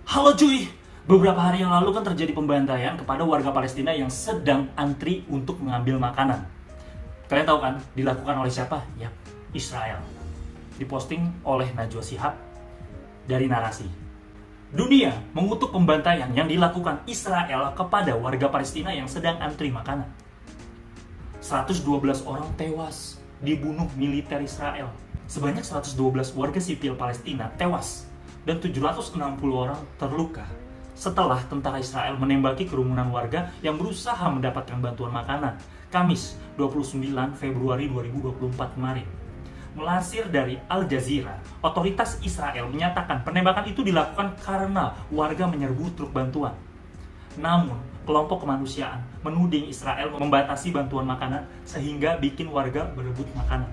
Halo cuy, beberapa hari yang lalu kan terjadi pembantaian kepada warga Palestina yang sedang antri untuk mengambil makanan. Kalian tahu kan, dilakukan oleh siapa? Yap, Israel. Diposting oleh Najwa Shihab dari Narasi. Dunia mengutuk pembantaian yang dilakukan Israel kepada warga Palestina yang sedang antri makanan. 112 orang tewas dibunuh militer Israel. Sebanyak 112 warga sipil Palestina tewas dan 760 orang terluka setelah tentara Israel menembaki kerumunan warga yang berusaha mendapatkan bantuan makanan Kamis 29 Februari 2024 kemarin. Melansir dari Al Jazeera, otoritas Israel menyatakan penembakan itu dilakukan karena warga menyerbu truk bantuan. Namun, kelompok kemanusiaan menuding Israel membatasi bantuan makanan sehingga bikin warga berebut makanan.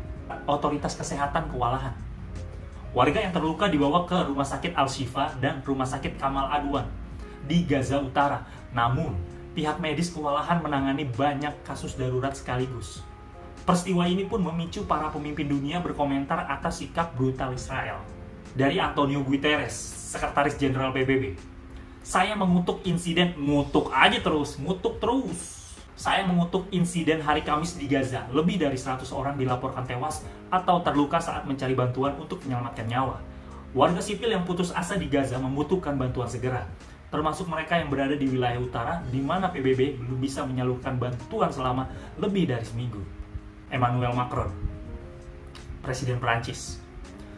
Otoritas kesehatan kewalahan. Warga yang terluka dibawa ke Rumah Sakit Al-Shifa dan Rumah Sakit Kamal Adwan di Gaza Utara. Namun, pihak medis kewalahan menangani banyak kasus darurat sekaligus. Peristiwa ini pun memicu para pemimpin dunia berkomentar atas sikap brutal Israel. Dari Antonio Guterres, Sekretaris Jenderal PBB. Saya mengutuk insiden, ngutuk terus. Saya mengutuk insiden hari Kamis di Gaza. Lebih dari 100 orang dilaporkan tewas atau terluka saat mencari bantuan untuk menyelamatkan nyawa. Warga sipil yang putus asa di Gaza membutuhkan bantuan segera, termasuk mereka yang berada di wilayah utara di mana PBB belum bisa menyalurkan bantuan selama lebih dari seminggu. Emmanuel Macron, Presiden Prancis.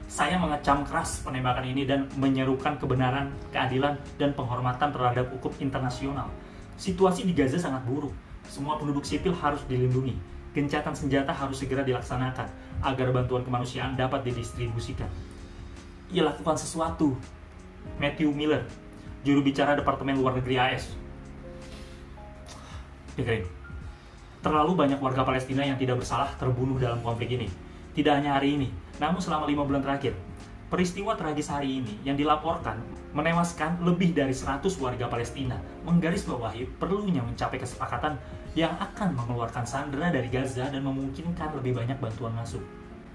Saya mengecam keras penembakan ini dan menyerukan kebenaran, keadilan, dan penghormatan terhadap hukum internasional. Situasi di Gaza sangat buruk. Semua penduduk sipil harus dilindungi. Gencatan senjata harus segera dilaksanakan agar bantuan kemanusiaan dapat didistribusikan. Ia lakukan sesuatu. Matthew Miller, juru bicara Departemen Luar Negeri AS. Dengerin. Terlalu banyak warga Palestina yang tidak bersalah terbunuh dalam konflik ini. Tidak hanya hari ini, namun selama 5 bulan terakhir. Peristiwa tragis hari ini yang dilaporkan menewaskan lebih dari 100 warga Palestina, menggarisbawahi perlunya mencapai kesepakatan yang akan mengeluarkan sandera dari Gaza dan memungkinkan lebih banyak bantuan masuk.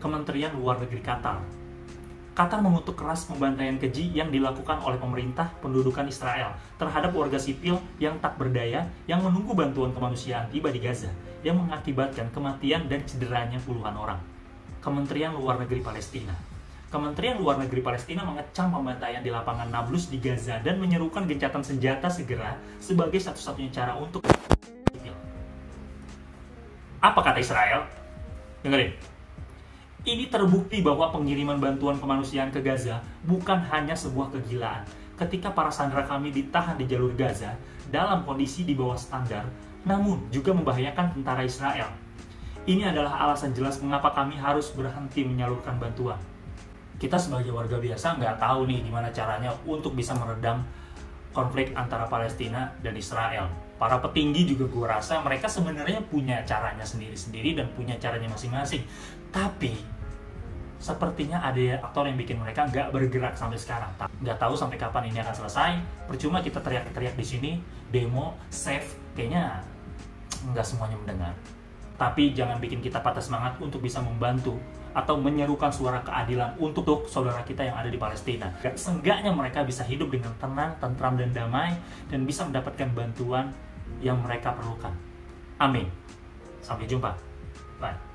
Kementerian Luar Negeri Qatar mengutuk keras pembantaian keji yang dilakukan oleh pemerintah pendudukan Israel terhadap warga sipil yang tak berdaya yang menunggu bantuan kemanusiaan tiba di Gaza yang mengakibatkan kematian dan cederanya puluhan orang. Kementerian Luar Negeri Palestina mengecam pembantaian di lapangan Nablus di Gaza dan menyerukan gencatan senjata segera sebagai satu-satunya cara untuk sipil. Apa kata Israel? Dengerin. Ini terbukti bahwa pengiriman bantuan kemanusiaan ke Gaza bukan hanya sebuah kegilaan. Ketika para sandera kami ditahan di jalur Gaza dalam kondisi di bawah standar, namun juga membahayakan tentara Israel. Ini adalah alasan jelas mengapa kami harus berhenti menyalurkan bantuan. Kita sebagai warga biasa nggak tahu nih gimana caranya untuk bisa meredam konflik antara Palestina dan Israel. Para petinggi juga gue rasa mereka sebenarnya punya caranya sendiri-sendiri dan punya caranya masing-masing. Tapi sepertinya ada aktor yang bikin mereka nggak bergerak sampai sekarang. Nggak tahu sampai kapan ini akan selesai. Percuma kita teriak-teriak di sini, demo, save, kayaknya nggak semuanya mendengar. Tapi jangan bikin kita patah semangat untuk bisa membantu atau menyerukan suara keadilan untuk saudara kita yang ada di Palestina. Seenggaknya mereka bisa hidup dengan tenang, tentram, dan damai dan bisa mendapatkan bantuan yang mereka perlukan. Amin. Sampai jumpa. Bye.